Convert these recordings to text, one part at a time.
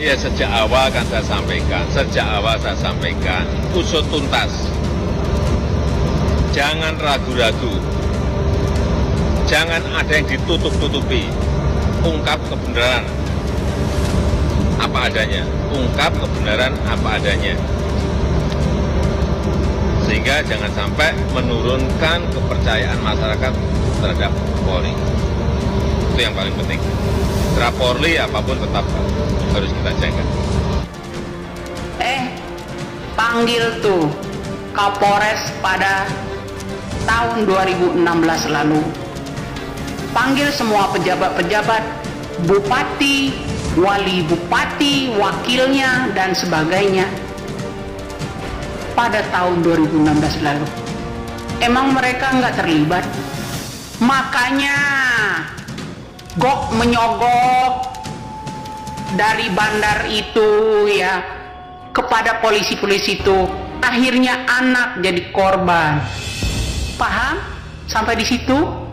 Ya sejak awal kan saya sampaikan, usut tuntas. Jangan ragu-ragu, jangan ada yang ditutup-tutupi, ungkap kebenaran apa adanya, sehingga jangan sampai menurunkan kepercayaan masyarakat terhadap Polri. Itu yang paling penting. Terhadap Polri apapun tetap harus kita jaga. Panggil tuh Kapolres pada tahun 2016 lalu. Panggil semua pejabat-pejabat, bupati, wali bupati, wakilnya, dan sebagainya pada tahun 2016 lalu. Emang mereka nggak terlibat? Makanya gok menyogok dari bandar itu ya kepada polisi-polisi itu, akhirnya anak jadi korban. Paham sampai di situ?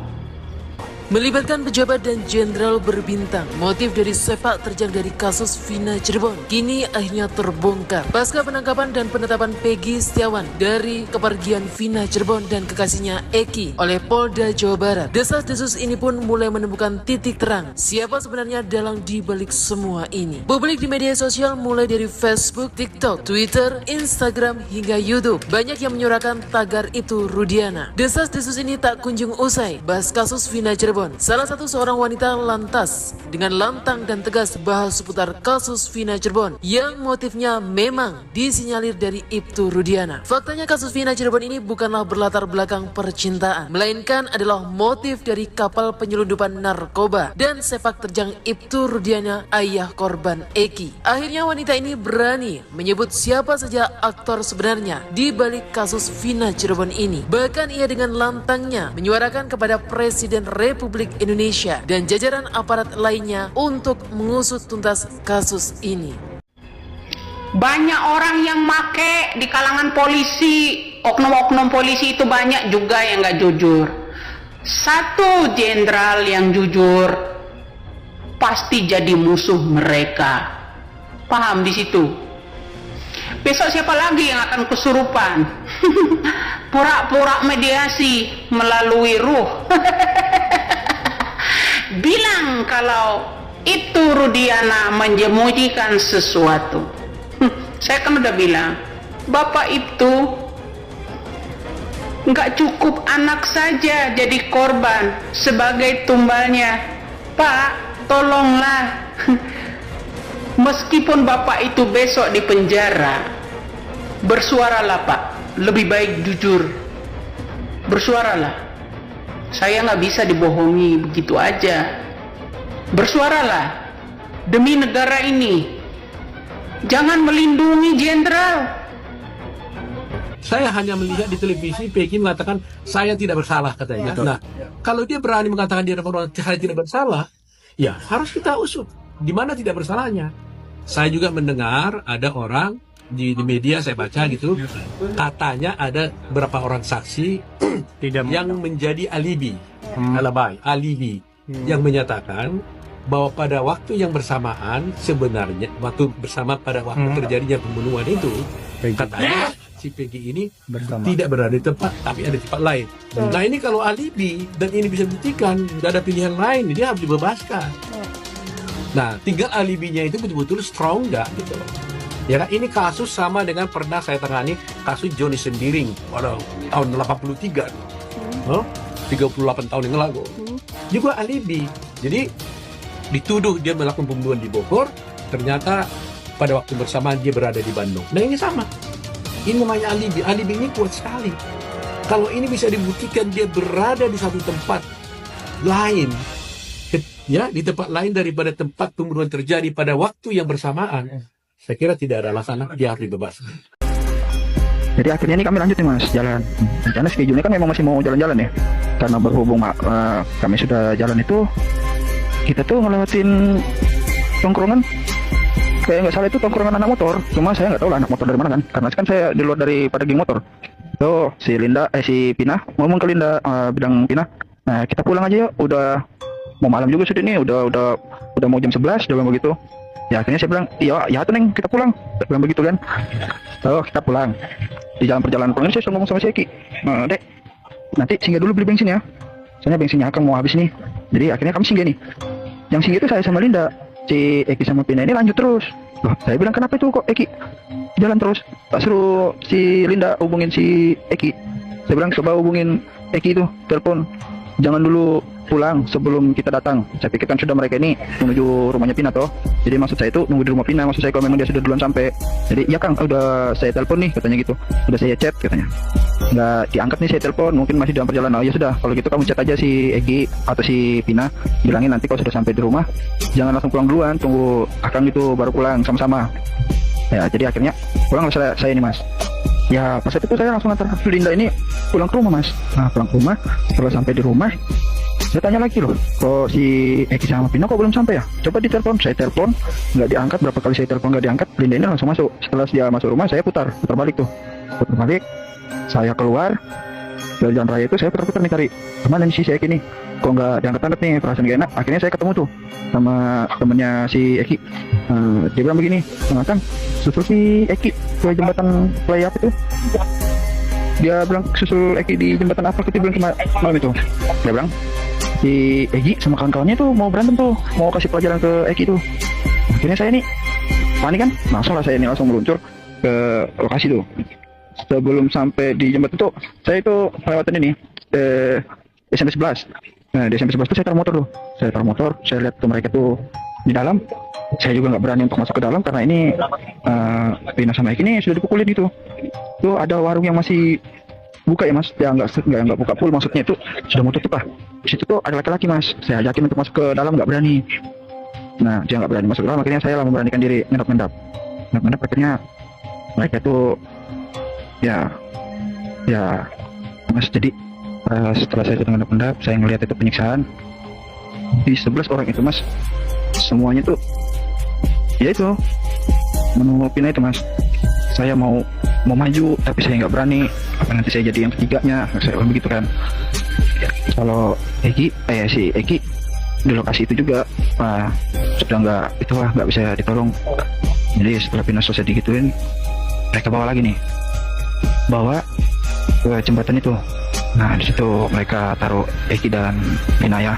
Melibatkan pejabat dan jenderal berbintang, motif dari sepak terjang dari kasus Vina Cirebon kini akhirnya terbongkar. Pasca penangkapan dan penetapan Peggy Setiawan dari kepergian Vina Cirebon dan kekasihnya Eki oleh Polda Jawa Barat, desas-desus ini pun mulai menemukan titik terang siapa sebenarnya dalang di balik semua ini. Publik di media sosial mulai dari Facebook, TikTok, Twitter, Instagram hingga YouTube banyak yang menyuarakan tagar itu Rudiana. Desas-desus ini tak kunjung usai. Bahas kasus Vina Cirebon, salah satu seorang wanita lantas dengan lantang dan tegas bahas seputar kasus Vina Cirebon yang motifnya memang disinyalir dari Ibtu Rudiana. Faktanya kasus Vina Cirebon ini bukanlah berlatar belakang percintaan, melainkan adalah motif dari kapal penyelundupan narkoba dan sepak terjang Ibtu Rudiana, ayah korban Eki. Akhirnya wanita ini berani menyebut siapa saja aktor sebenarnya di balik kasus Vina Cirebon ini. Bahkan ia dengan lantangnya menyuarakan kepada Presiden Republik Indonesia dan jajaran aparat lainnya untuk mengusut tuntas kasus ini. Banyak orang yang make di kalangan polisi, oknum-oknum polisi itu banyak juga yang nggak jujur. Satu jenderal yang jujur pasti jadi musuh mereka. Paham di situ? Besok siapa lagi yang akan kesurupan? Pura-pura mediasi melalui ruh. Bilang kalau itu Rudiana menyembunyikan sesuatu. Saya kan udah bilang, Bapak itu nggak cukup anak saja jadi korban sebagai tumbalnya. Pak, tolonglah. Meskipun Bapak itu besok di penjara, bersuaralah Pak. Lebih baik jujur. Bersuaralah. Saya nggak bisa dibohongi begitu aja. Bersuaralah demi negara ini. Jangan melindungi jenderal. Saya hanya melihat di televisi Peggy mengatakan saya tidak bersalah katanya. Nah, kalau dia berani mengatakan dia saya tidak bersalah, ya harus kita usut di mana tidak bersalahnya. Saya juga mendengar ada orang di media, saya baca gitu, katanya ada beberapa orang saksi yang menjadi alibi yang menyatakan bahwa pada waktu yang bersamaan sebenarnya pada waktu terjadinya pembunuhan itu katanya si Peggy ini tidak berada di tempat tapi ada di tempat lain. Nah ini kalau alibi dan ini bisa dibuktikan, tidak ada pilihan lain, dia harus dibebaskan. Nah tinggal alibinya itu betul-betul strong nggak gitu loh. Ya kan, ini kasus sama dengan pernah saya tangani kasus Johnny Sembiring pada tahun 83, 38 tahun yang lalu. Juga alibi. Jadi dituduh dia melakukan pembunuhan di Bogor, ternyata pada waktu bersamaan dia berada di Bandung. Nah ini sama. Ini namanya alibi. Alibi ini kuat sekali. Kalau ini bisa dibuktikan dia berada di satu tempat lain, ya di tempat lain daripada tempat pembunuhan terjadi pada waktu yang bersamaan, saya kira tidak ada alasan dia harus dibebaskan. Jadi akhirnya ini kami lanjut nih Mas, jalan. Rencana schedule-nya kan memang masih mau jalan-jalan ya. Karena berhubung kami sudah jalan itu, kita tuh ngelewatin tongkrongan. Kayak nggak salah itu tongkrongan anak motor. Cuma saya nggak tahu lah anak motor dari mana kan. Karena kan saya di luar daripada geng motor. Tuh si Pina ngomong ke Linda, bilang Pina, nah kita pulang aja yuk. Udah mau malam juga sudah nih. Udah mau jam 11 dia bilang begitu. Ya akhirnya saya bilang, iya tuh Neng, kita pulang. Saya bilang begitu kan. Oh kita pulang. Di jalan perjalanan pulang ini saya ngomong sama si Eki, Dek, nanti singgah dulu beli bensin ya. Soalnya bensinnya akan mau habis nih. Jadi akhirnya kami singgah nih. Yang singgah itu saya sama Linda. Si Eki sama Pina ini lanjut terus. Loh, saya bilang kenapa itu kok Eki jalan terus? Tak suruh si Linda hubungin si Eki. Saya bilang coba hubungin Eki itu, telepon. Jangan dulu pulang sebelum kita datang. Saya pikir kan sudah mereka ini menuju rumahnya Pina toh. Jadi maksud saya itu nunggu di rumah Pina. Maksud saya kalau memang dia sudah duluan sampai. Jadi ya Kang, udah saya telepon nih katanya gitu. Udah saya chat katanya. Nggak diangkat nih saya telepon, mungkin masih dalam perjalanan. Oh ya sudah, kalau gitu kamu chat aja si Eki atau si Pina. Bilangin nanti kalau sudah sampai di rumah jangan langsung pulang duluan, tunggu Akang itu baru pulang sama-sama. Ya jadi akhirnya pulang saya ini Mas. Ya pas itu saya langsung antar Linda ini pulang ke rumah Mas. Nah pulang ke rumah, setelah sampai di rumah saya tanya lagi loh, kok si Eki sama Pina kok belum sampai ya? Coba ditelepon, saya telepon, nggak diangkat. Berapa kali saya telepon nggak diangkat. Linda ini langsung masuk. Setelah dia masuk rumah saya putar balik tuh, putar balik. Saya keluar dari jalan raya itu, saya putar-putar nih cari kemana nih si Eki nih, kok nggak diangkat-angkat nih, perasaan gak enak. Akhirnya saya ketemu tuh sama temennya si Eki. Dia bilang begini, Kang, susul si Eki ke jembatan play apa itu. Dia bilang susul Eki di jembatan apa, dia bilang malam itu. Dia bilang si Eki sama kawan-kawannya tuh mau berantem tuh, mau kasih pelajaran ke Eki tuh. Akhirnya saya nih panik kan, langsung lah saya ini langsung meluncur ke lokasi tuh. Sebelum sampai di jembatan tuh, saya itu melewati ini SMP 11. Nah di SMP 11 tuh saya taruh motor tuh. Saya lihat tuh mereka tuh di dalam. Saya juga nggak berani untuk masuk ke dalam karena ini Pina sama Eki ini sudah dipukulin gitu. Tuh ada warung yang masih buka ya Mas, ya nggak buka full, maksudnya itu sudah mau tutup lah. Di situ tuh ada laki-laki Mas, saya ajakin untuk masuk ke dalam nggak berani. Nah dia nggak berani masuk ke dalam, akhirnya saya lah memberanikan diri ngendap. Akhirnya mereka tuh ya Mas, jadi setelah saya ngendap, saya ngelihat itu penyiksaan di 11 orang itu Mas, semuanya tuh ya itu menu Pina itu Mas. Saya mau maju tapi saya nggak berani, apa nanti saya jadi yang ketiganya, saya begitu kan. Kalau si Eki di lokasi itu juga sudah nggak bisa ditolong. Jadi setelah Pina selesai digituin, mereka bawa ke jembatan itu. Nah di situ mereka taruh Eki dan Pina ya.